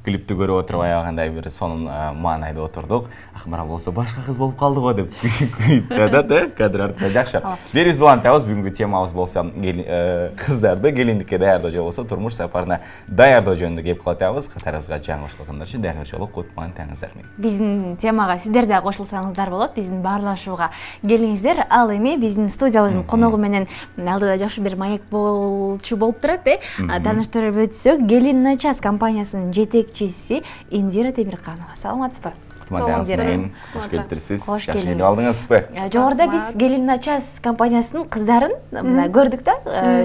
Клипті көріп отырып аяғандай бір соның маңайда отырдық. Ақмарал болса башқа қыз болып қалды ғой деп күйіпті да, кадр артында жақшы. Бері зулантабыз, бүгінгі темамыз болса қыздарды келіндікке даярдоо же болса турмуш сапарына даярдоо жөнүндө кеп калатабыз. Катарыбызга жаңылыштыргандар үчүн дагы жолу кутман таңыз рахмет. Биздин темага сиздер да кошулсаңыздар болот. Биздин баарлашууга келиңиздер. Ал эми биздин студиябыздын коногу менен алдыда жакшы бир маек болчу болуп турат, тааныштырып өтсөк, Келин на час компаниясынын жетекчиси Индира Темирканова. Саламатсызбы? Хош келиптирсиз. Жакшы келип алдыңызбы? Жогоруда биз Келин на час компаниясынын кыздарын көрдүк да,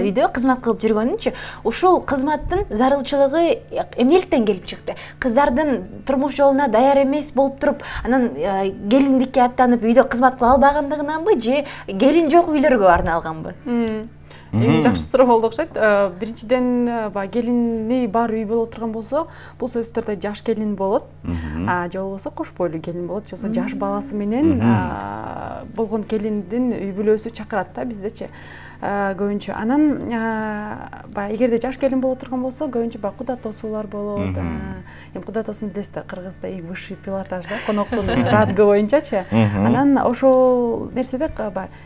үйдө кызмат кылып жүргөнүнчү. Ушул кызматтын зарылчылыгы эмнеликтен келип чыкты? Кыздардын турмуш жолуна даяр эмес болуп туруп, анан келиндикке аттанып үйдө кызмат кыла албагандыгынанбы же келин жок үйлөргө арналганбы? Жакшы суроо болду окшойт. Биринчиден келини бар үй боло турган болсо, бул сөзсүз түрдө жаш келин болот. Же болбосо кош бойлуу келин болот, же болбосо жаш баласы менен болгон келиндин үй бүлөсү чакырат да биздечи. Көбүнчө анан эгерде жаш келин боло турган болсо, көбүнчө куда тосуулар болот. Эми куда тосун билесиздер, Кыргызда высший пилотаж да, коноктун ранги боюнчачы. Анан ошол нерседе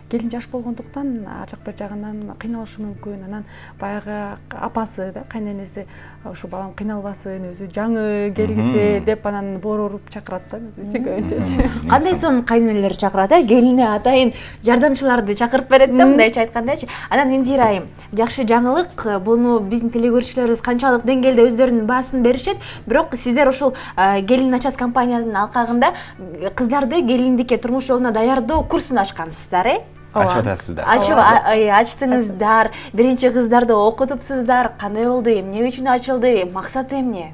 келин жаш болгондуктан ар жак бир жагынан кыйналышы мүмкүн. Анан баягы апасы да, кайненеси ушу балам кыйналбасын, өзү жаңы келгисе деп анан боор уруп чакырат да биздечи көбүнчөчү. Кандай сонун кайненелер чакырат, келине атайын жардамчыларды чакырып берет да, мындайча айткандачы. Анан Индира айым, жакшы жаңылык, буну биздин телекөрүүчүлөрүбүз канчалык деңгээлде өздөрүнүн баасын беришет, бирок сиздер ушул Келин на час компаниясынын алкагында кыздарды келиндикке турмуш жолуна даярдоо курсун ачкансыздар, Ачып атасыздар. Ачтыңыздар, биринчи кыздарды окутупсуздар, кандай болду, эмне үчүн ачылды, максаты эмне?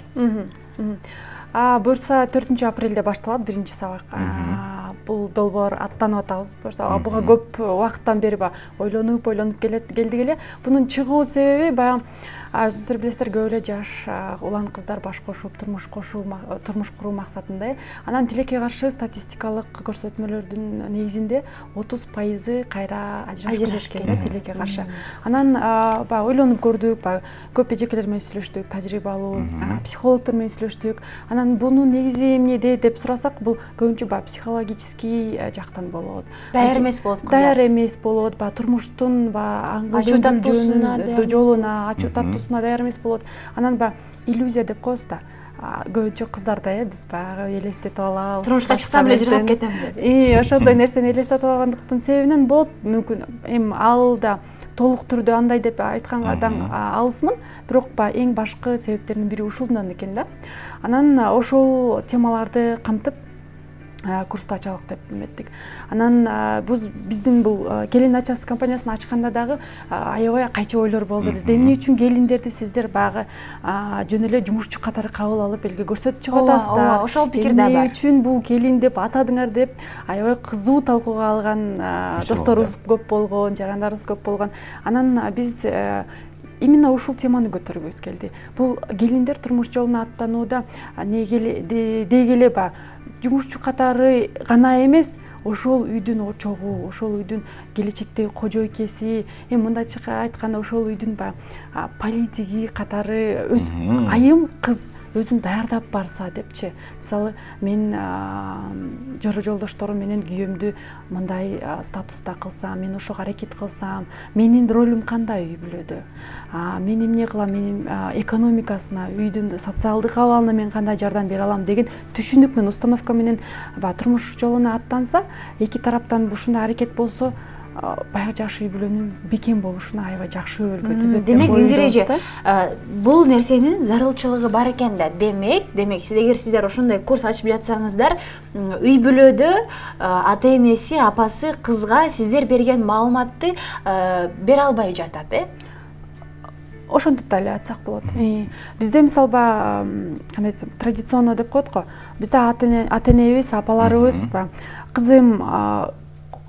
Буюрса 4 апрелде башталат биринчи сабак. Бул долбоор аттанып атабыз. Буга көп убакыттан бери ойлонуп келдик эле. Бунун чыгуу себеби баягы өзүңүздөр билесиздер, көп эле жаш улан кыздар баш кошуп, турмуш куруу максатында. Анан тилекке каршы статистикалык көрсөтмөлөрдүн негизинде 30% кайра ажырашкан да, тилекке каршы. Анан ойлонуп көрдүк, көп эжекелер менен сүйлөштүк, тажрыйбалуу психологдор менен сүйлөштүк. Анан бунун негизи эмнеде деп сурасак, бул көбүнчө психологический жактан болот. Даяр эмес болот кыздар. Даяр эмес болот, турмуштун жолуна, ачуу таттуусуна даяр эмес болот. Анан иллюзия деп коебуз да. Көбүнчө кыздарда биз элестетип алабыз. Турмушка чыксам эле жыргап кетем деп. Ошондой нерсени элестетип алгандыктын себебинен болот. Мүмкүн эми ал да толук түрдө андай деп айтканга алысмын, бирок эң башкы себептердин бири ушулдан экен да. Анан ошол темаларды камтып курсту ачалык деп эметтик. Анан биздин бул Келин на час компаниясын ачканда дагы аябай кайчы ойлор болду. Эмне үчүн келиндерди сиздер багы жөн эле жумушчу катары кабыл алып элге көрсөтүп чыгып атасыздар? Ошол пикир да бар. Эмне үчүн бул келин деп атадыңар деп аябай кызуу талкууга алган досторубуз көп болгон, жарандарыбыз көп болгон. Анан биз именно ушул теманы көтөргүбүз келди. Бул келиндер турмуш жолуна аттанууда дегеле жумушчу катары гана эмес, ошол үйдүн очогу, ошол үйдүн келечектеги кожойкеси, мындайча айтканда ошол үйдүн политиги катары айым кыз өзүн даярдап барса депчи. Мисалы, мен жора жолдошторум менен күйөөмдү мындай статуста кылсам, мен ошого аракет кылсам, менин ролум кандай үй бүлөдө? Мен эмне кылам, менин экономикасына, үйдүн социалдык абалына мен кандай жардам бере алам деген түшүнүк менен, установка менен турмуш жолуна аттанса, эки тараптан ушундай аракет болсо, баягы жаш үй бүлөнүн бекем болушуна аябай жакшы өбөлгө түзөт. Демек, Индиреже, бул нерсенин зарылчылыгы бар экен да. Демек, эгер сиздер ошондой курс ачып жатсаңыздар, үй бүлөдө ата-энеси, апасы кызга сиздер берген маалыматты бере албай жатат, Ошентип да эле айтсак болот. Бизде мисалы кандай десем, традиционно деп коет го. Бизде ата-энебиз, апаларыбыз кызым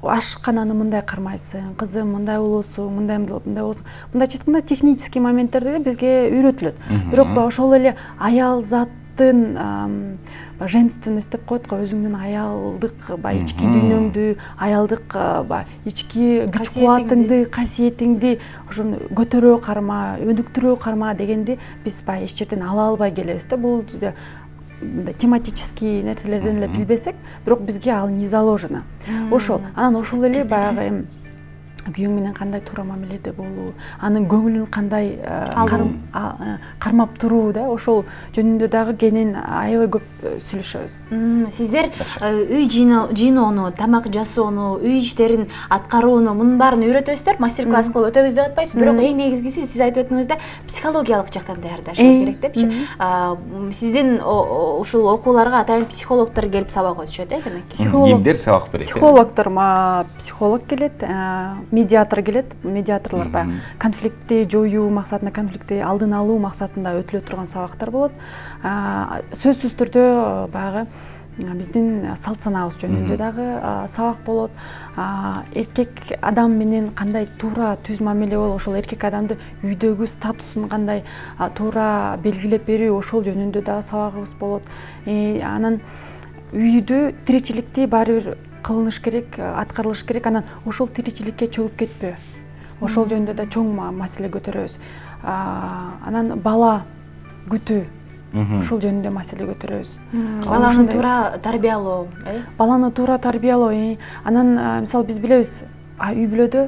ашкананы мындай кармайсың, кызым мындай улуусуң, мындай болсуң. Мындайча айтканда технический моменттерде бизге үйрөтүлөт. Бирок ошол эле аял зат аялдыктын женственность деп коет го, өзүңдүн аялдык баягы ички дүйнөңдү, аялдык баягы ички күч кубатыңды, касиетиңди ошону көтөрө карма, өнүктүрө карма дегенди биз баягы эч жерден ала албай келебиз да. Бул тематический нерселерден эле билбесек, бирок бизге ал не заложено. Ошол. Анан ошол эле баягы күйөөң менен кандай туура мамиледе болуу, анын көңүлүн кандай кармап туруу да, ошол жөнүндө дагы кенен аябай көп сүйлөшөбүз. Сиздер үй жыйноону, тамак жасоону, үй иштерин аткарууну, мунун баарын үйрөтөсүздөр, мастер-класс кылып өтөбүз деп атпайсыз, бирок эң негизгиси сиз айтып өттүңүз да, психологиялык жактан даярдашыбыз керек депчи. Сиздин ушул окууларга атайын психологдор келип сабак өтүшөт, демек. Кимдер сабак берет? Психологдор, психолог келет, медиатор келет. Медиаторлор баягы конфликтти жоюу максатында, конфликтти алдын алуу максатында өтүлө турган сабактар болот. Сөзсүз түрдө баягы биздин салт санаабыз жөнүндө дагы сабак болот. Эркек адам менен кандай туура түз мамиле болуп, ошол эркек адамды үйдөгү статусун кандай туура белгилеп берүү, ошол жөнүндө дагы сабагыбыз болот. Анан үйдө тиричиликти баары бир кылыныш керек, аткарылыш керек. Анан ошол тиричиликке чөгүп кетпөө. Ошол жөнүндө да чоң маселе көтөрөбүз. Анан бала күтүү, ошол жөнүндө маселе көтөрөбүз. Баланы туура тарбиялоо, Баланы туура тарбиялоо. Анан мисалы биз билебиз, үй бүлөдө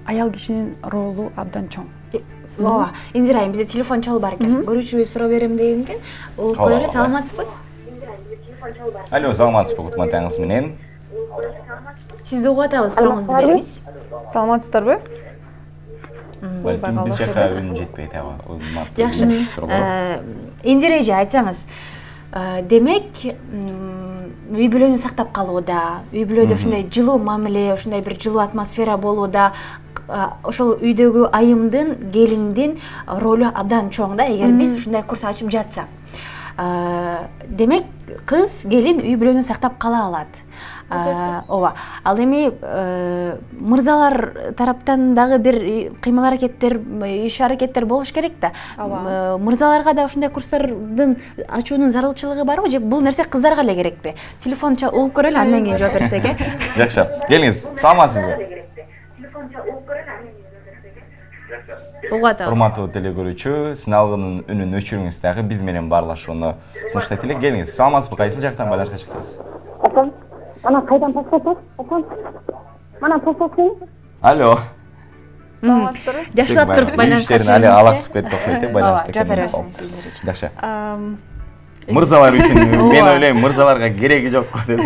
аял кишинин ролу абдан чоң. Ооба. Индира айым, бизде телефон чалып бар экен. Көрүүчүбүз суроо берем деген экен. Көрөлү, саламатсызбы? Алло, саламатсызбы, кутман менен. Сизди угуп атабыз, сурооңузду бериңиз. Саламатсыздарбы? Балким биз жака үн жетпейт аба. Жакшы. Индира эже, айтсаңыз, демек үй бүлөнү сактап калууда, үй бүлөдө ушундай жылуу мамиле, ушундай бир жылуу атмосфера болууда, ошол үйдөгү айымдын, келиндин ролу абдан чоң да, эгер биз ушундай курс ачып жатсак. Демек, кыз, келин үй бүлөнү сактап кала алат. Ооба. Ал эми мырзалар тараптан дагы бир кыймыл аракеттер, иш аракеттер болуш керек да. Мырзаларга да ушундай курстардын ачуунун зарылчылыгы барбы же бул нерсе кыздарга эле керекпи? Телефон угуп көрөлү, андан кийин жооп берсек, Жакшы. Келиңиз, саламатсызбы? Урматтуу телекөрүүчү, синалгынын үнүн өчүрүңүз дагы биз менен баарлашууну сунуштайт элек. Келиңиз, саламатсызбы? Кайсы жактан байланышка чыктыңыз? Mana qaydan pasport? Mana pasport. Алло. Саламатсыздарбы? Жакшылап туруп байланышка чыгыңыз. Али алаксып кетти окшойт, байланышта. Жооп бересиңиз. Жакшы. Мырзалар үчүн мен ойлойм, мырзаларга кереги жок го деп.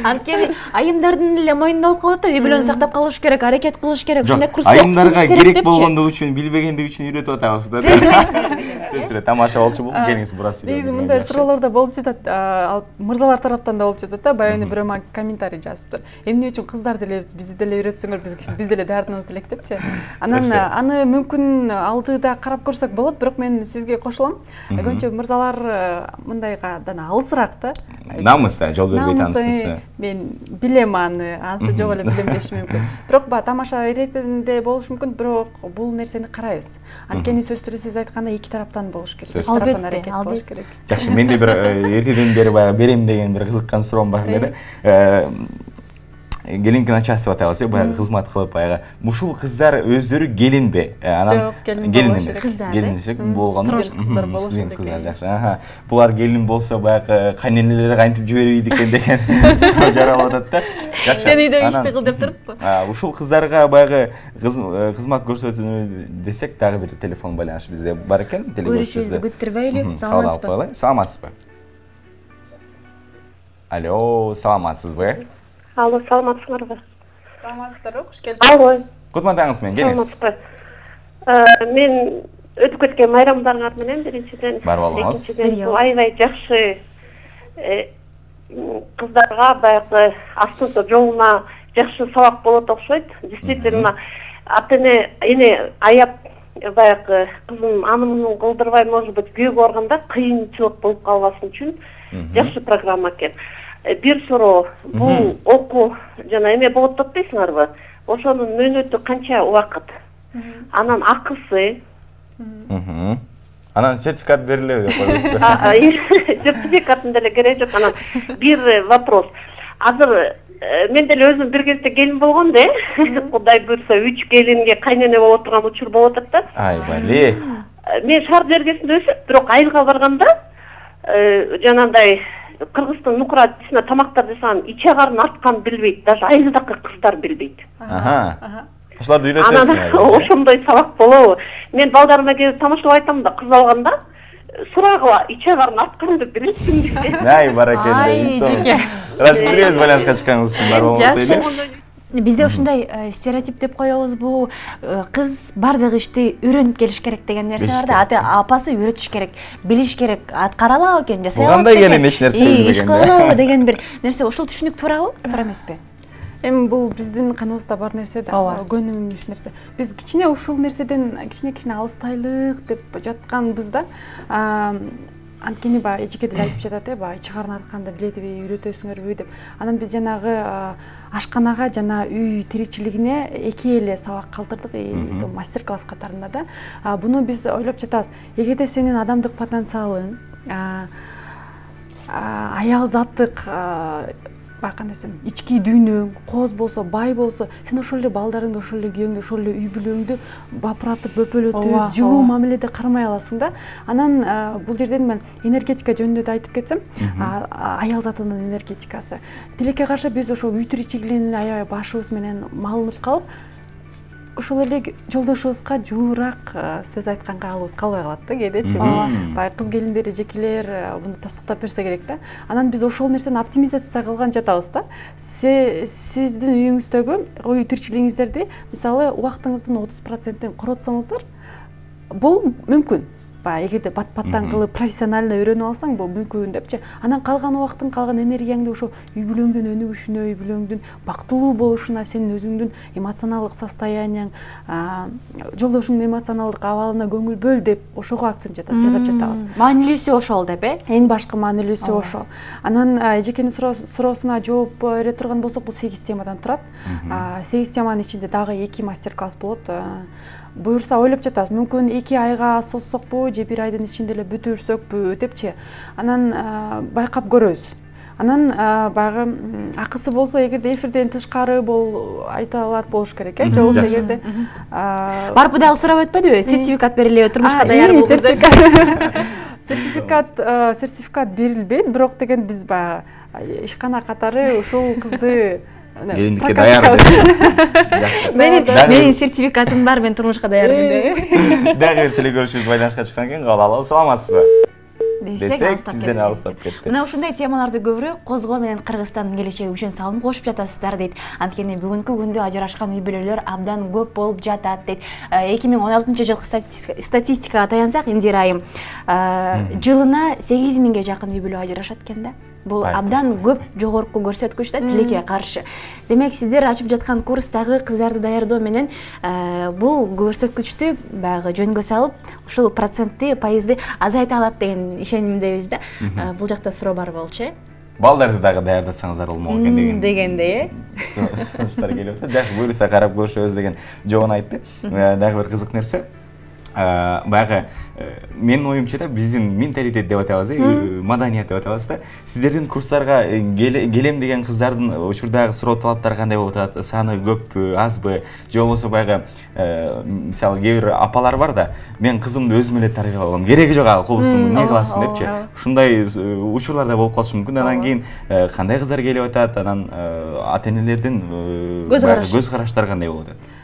Анткени айымдардын эле мойнунда болуп калат да, үй бүлөнү сактап калыш керек, аракет кылыш керек, ушундай курстар айымдарга керек болгондугу үчүн, билбегендиги үчүн үйрөтүп атабыз да. Сөзсүрө тамаша болчу бул, келиңиз бурас үйрөтүп. Негизи мындай суроолор да болуп жатат, мырзалар тараптан да болуп жатат да, баягы бирөө мага комментарий жазыптыр. Эмне үчүн кыздар деле бизди деле үйрөтсөңөр, биз деле даярданат элек депчи. Анан аны мүмкүн алдыда карап көрсөк болот, бирок мен сизге кошулам. Көбүнчө мырзалар мындайгадан алысыраак да. Намыс да, жол бербейт анысы. Мен билем аны, анысы жок эле билем дешим мүмкүн. Бирок тамаша иретинде болуш мүмкүн, бирок бул нерсени карайбыз. Анткени сөзсүз түрдө сиз айткандай эки тараптан болуш керек. Тараптан аракет болуш керек. Жакшы, менде бир эртеден бери баягы берем деген бир кызыккан суроом бар эле. Келинки начальство атабыз, баягы кызмат кылып баягы. Ушул кыздар өздөрү келинби? Жок, келин эмес. Келин десек болгону. Кыздар болуш керек. Кыздар жакшы. Булар келин болсо баягы кайненелери кантип жибербейт экен деген суроо жаралып атат да. Жакшы. Сен үйдө ишти кыл деп туруп. Ушул кыздарга баягы кызмат көрсөтүүнү десек, дагы бир телефон байланыш бизде бар экен. Көрүшүбүздү күттүрбөйлү. Саламатсызбы? Саламатсызбы? Алло, саламатсызбы? Алло, саламатсыздарбы? Саламатсыздарбы? Куш келдиңиз. Алло. Кутмандаңыз менен, келиңиз. Саламатсызбы? Мен өтүп кеткен майрамдарыңар менен биринчиден, бар болуңуз. экинчиден аябай жакшы кыздарга баягы астыңкы жолуна жакшы сабак болот окшойт. Действительно, эне аяп баягы кызын анымын кылдырбай, может быть, күйөөгө барганда кыйынчылык болуп калбасын үчүн жакшы программа экен. Бир суроо, бул окуу жана эме болот деп атпайсыңарбы? Ошонун мөөнөтү канча убакыт? Анан акысы? Анан сертификат берилеби деп койбойсузбу? Сертификатын деле кереги жок. Анан бир вопрос. Азыр мен деле өзүм бир кезде келин болгон да, Кудай буйрса 3 келинге кайнене болуп турган учур болуп атат да. Айбали. Мен шаар жергесинде өсүп, бирок айылга барганда жанагындай Кыргыздын нукуратысына тамактар жасаган иче карын арткан билбейт, даже айылдакы кыздар билбейт. Ошолорду үйрөтөсүң. Анан ошондой сабак болобу? Мен балдарыма келип тамашалап айтам да, кыз алганда сурагыла иче карын артканды билесиң дейт. Ай, баракелде. Радж бирөөбүз байланышка чыкканыңыз үчүн бар болуңуз дейли. Бизде ушундай стереотип деп коебузбу, кыз бардык ишти үйрөнүп келиш керек деген нерсе бар да. Ата апасы үйрөтүш керек, билиш керек, аткара алабы экен, жасай алабы Кандай келин эч нерсе билбеген. Иш кыла алабы деген бир нерсе, ошол түшүнүк туурабы? Туура эмеспи? Эми бул биздин каныбызда бар нерсе да, көнүмүш нерсе. Биз кичине ушул нерседен кичине алыстайлык деп жатканбыз да. Анткени баягы эжеке деле айтып жатат, баягы ичи карын артканды билетиби, үйрөтөсүңөрбү деп. Анан биз жанагы ашканага жана үй тиричилигине эки эле сабак калтырдык, мастер класс катарында да. Буну биз ойлоп жатабыз. Эгерде сенин адамдык потенциалың, аял заттык кандай десем, ички дүйнөң кооз болсо, бай болсо, сен ошол эле балдарыңды, ошол эле күйөөңдү, ошол эле үй бүлөңдү бапыратып, бөпөлөтүп, жылуу мамиледе кармай аласың да. Анан бул жерден мен энергетика жөнүндө да айтып кетсем, аял затынын энергетикасы. Тилекке каршы биз ошол үй тиричилигинин аябай башыбыз менен малынып калып, ошол эле жолдошубузга жылуураак сөз айтканга алыбыз калбай калат да кээдечи. Баягы кыз келиндер, эжекелер муну тастыктап берсе керек да. Анан биз ошол нерсени оптимизация кылган жатабыз да. Сиздин үйүңүздөгү үй тиричилигиңиздерди мисалы убактыңыздын 30%-ин коротсоңуздар, бул мүмкүн. Эгерде бат-баттан кылып профессионально үйрөнүп алсаң, бул мүмкүн депчи. Анан калган убактың, калган энергияңды ошо үй бүлөңдүн өнүгүшүнө, үй бүлөңдүн бактылуу болушуна, сенин өзүңдүн эмоционалдык состоянияң, жолдошуңдун эмоционалдык абалына көңүл бөл деп ошого акцент жасап жатабыз. Маанилүүсү ошол деп, Эң башкы маанилүүсү ошол. Анан эжекенин суроосуна жооп бере турган болсок, бул 8 темадан турат. 8 теманын ичинде дагы 2 мастер класс болот. Буюрса ойлоп жатабыз, мүмкүн 2 айга созсокпу, же 1 айдын ичинде эле бүтүрсөкпү депчи. Анан байкап көрөбүз. Анан баягы акысы болсо, эгерде эфирден тышкары айта алат болуш керек, же болбосо эгерде барбы дагы сурап өтпөдүбү? Сертификат берилеби, турмушка даяр болуңуздар? Сертификат берилбейт, бирок деген биз баягы ишкана катары ушул кызды Келиндикке даяр. Менин сертификатым бар, мен турмушка даярмын. Дагы бир телекөрүүчүбүз байланышка чыккан экен, кабыл алалы. Саламатсызбы? Десек, бизден алыстап кетти. Мына ушундай темаларды көбүрөөк козгоо менен Кыргызстандын келечеги үчүн салым кошуп жатасыздар дейт. Анткени бүгүнкү күндө ажырашкан үй бүлөлөр абдан көп болуп жатат дейт. 2016-жылкы статистикага таянсак, Индира айым, жылына 8000ге жакын үй бүлө ажырашат экен да. Бул абдан көп жогорку көрсөткүч да, тилекке каршы. Демек, сиздер ачып жаткан курстагы кыздарды даярдоо менен бул көрсөткүчтү баягы жөнгө салып, ушул процентти, пайызды азайта алат деген ишенимдебиз да. Бул жакта суроо бар болчу, Балдарды дагы даярдасаңыздар болмок экен дегендей, сунуштар келип атат. Жакшы, буюрса карап көрүшөбүз деген жообун айтты. Дагы бир кызык нерсе. Баягы менин оюмча да биздин менталитет деп атабыз, маданият деп атабыз да. Сиздердин курстарга келем деген кыздардын учурдагы суроо талаптары кандай болуп атат? Саны көппү, азбы? Же болбосо баягы мисалы кээ бир апалар бар да, мен кызымды өзүм эле тарбиялап алам, кереги жок ага, кулусуң, эмне кыласың депчи. Ушундай учурлар да болуп калышы мүмкүн. Анан кийин кандай кыздар келип атат? Анан ата-энелердин көз караштары кандай болуп атат?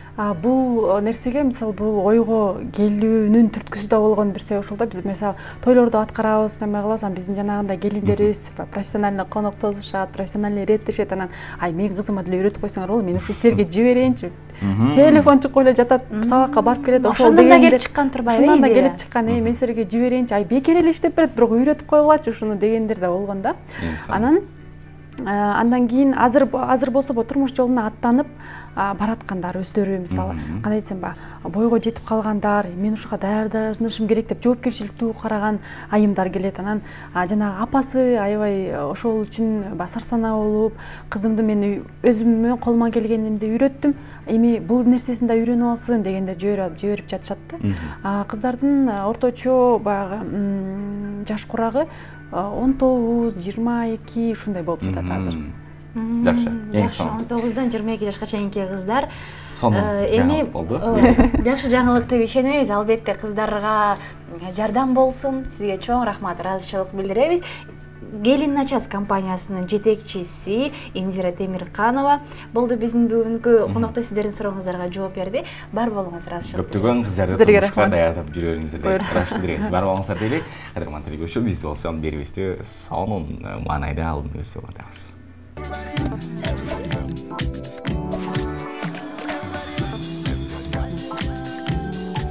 Бул нерсеге, мисалы, бул ойго келүүнүн түрткүсү да болгон бир себеп ошол да. Биз мисалы тойлорду аткарабыз, неме кылабыз, биздин жанагындай келиндерибиз профессионально коноктошушат, профессионально иреттешет. Анан, мен кызыма деле үйрөтүп койсоңор болот, мен ушул силерге жиберейинчи. Телефон чукуп эле жатат, сабакка барып келет, ошондон да келип чыккан турбайбы? Ошондон да келип чыккан, мен силерге жиберейинчи, бекер эле иштеп берет, бирок үйрөтүп койгулачы ушуну дегендер да болгон да. Анан Андан кийин азыр болсо турмуш жолуна аттанып бараткандар өздөрү, мисалы кандай десем, бойго жетип калгандар, мен ушуга даярданышым керек деп жоопкерчиликтүү караган айымдар келет. Анан жанагы апасы аябай ошол үчүн сарсанаа болуп, кызымды мен өзүмө колуман келгенимди үйрөттүм, эми бул нерсесин да үйрөнүп алсын дегендер жиберип жатышат да. Кыздардын орточо баягы жаш курагы 19-22 ушундай болуп жатат азыр. Жакшы. Эң сонун. 19-дан 22 жашка чейинки кыздар. Эми болду. Жакшы жаңылык деп ишенебиз. Албетте кыздарга жардам болсун. Сизге чоң рахмат, ыраазычылык билдиребиз. Келин на час компаниясынын жетекчиси Индира Темирканова болду биздин бүгүнкү конокто. Сиздердин сурооңуздарга жооп берди. Бар болуңуз, ыраазычылык. Көптөгөн кыздарды турмушка даярдап жүрөрүңүздөргө ыраазычылык билдиребиз. Бар болуңуздар дейли. Кадырман телекөрүүчү, биз болсо берүүбүздү сонун маанайда алдын көздөп атабыз.